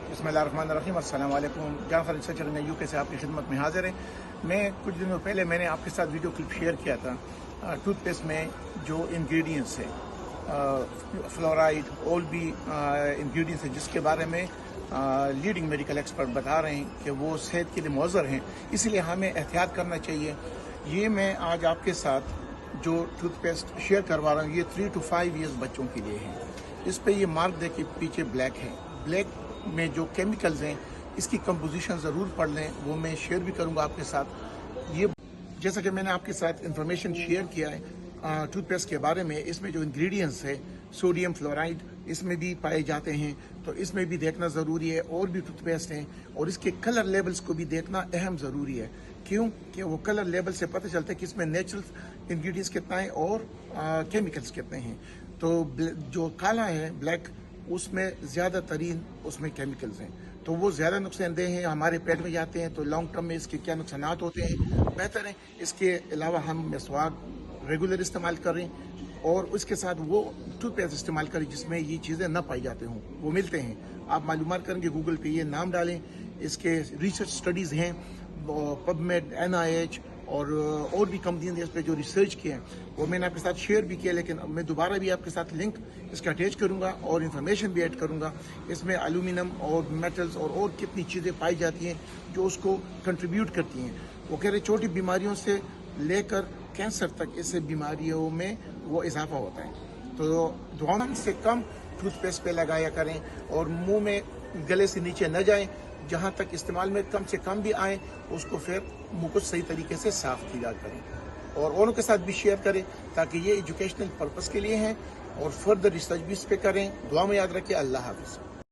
बिस्मिल्लाहिर्रहमानिर्रहीम। अस्सलाम वालेकुम। जाफर रिसर्चर ने यूके से आपकी खिदमत में हाजिर है। मैं कुछ दिनों पहले मैंने आपके साथ वीडियो क्लिप शेयर किया था टूथपेस्ट में जो इंग्रेडिएंट्स है, फ्लोराइड और भी इंग्रेडिएंट्स है, जिसके बारे में लीडिंग मेडिकल एक्सपर्ट बता रहे हैं कि वो सेहत के लिए मुअज़्ज़र हैं, इसलिए हमें एहतियात करना चाहिए। ये मैं आज आपके साथ जो टूथपेस्ट शेयर करवा रहा हूँ, ये 3 to 5 ईयर्स बच्चों के लिए है। इस पे ये मार्क देखिए, पीछे ब्लैक है। ब्लैक में जो केमिकल्स हैं, इसकी कंपोजिशन ज़रूर पढ़ लें, वो मैं शेयर भी करूँगा आपके साथ। ये जैसा कि मैंने आपके साथ इंफॉर्मेशन शेयर किया है टूथपेस्ट के बारे में, इसमें जो इंग्रेडिएंट्स है, सोडियम फ्लोराइड इसमें भी पाए जाते हैं, तो इसमें भी देखना ज़रूरी है। और भी टूथपेस्ट हैं और इसके कलर लेबल्स को भी देखना अहम ज़रूरी है। क्यों कि वो कलर लेबल से पता चलता है कि इसमें नेचुरल इंग्रेडिएंट्स कितना है और केमिकल्स कितने हैं। तो जो काला है ब्लैक, उसमें ज़्यादा तरीन उसमें केमिकल्स हैं, तो वो ज़्यादा नुकसानदेह हैं, हमारे पेट में जाते हैं। तो लॉन्ग टर्म में इसके क्या नुकसानात होते हैं, बेहतर है इसके अलावा हम मिसवाक रेगुलर इस्तेमाल करें और उसके साथ वो टूथपेस्ट इस्तेमाल करें जिसमें ये चीज़ें ना पाई जाते हों। वो मिलते हैं, आप मालूमात करेंगे गूगल पे, ये नाम डालें, इसके रिसर्च स्टडीज़ हैं, पबमेड, NIH और भी कंपनियों ने इस पर जो रिसर्च किए हैं वो मैंने आपके साथ शेयर भी किया, लेकिन मैं दोबारा भी आपके साथ लिंक इसका अटैच करूंगा और इन्फॉर्मेशन भी ऐड करूंगा। इसमें एल्यूमिनियम और मेटल्स और कितनी चीज़ें पाई जाती हैं जो उसको कंट्रीब्यूट करती हैं। वो कह रहे छोटी बीमारियों से लेकर कैंसर तक इससे बीमारियों में वो इजाफा होता है। तो दुआओं से कम टूथपेस्ट पे लगाया करें और मुंह में गले से नीचे न जाए। जहाँ तक इस्तेमाल में कम से कम भी आए, उसको फिर मुंह को सही तरीके से साफ किया करें और औरों के साथ भी शेयर करें, ताकि ये एजुकेशनल पर्पस के लिए हैं और फर्दर रिसर्च भी इस पे करें। दुआ में याद रखें। अल्लाह हाफिज़।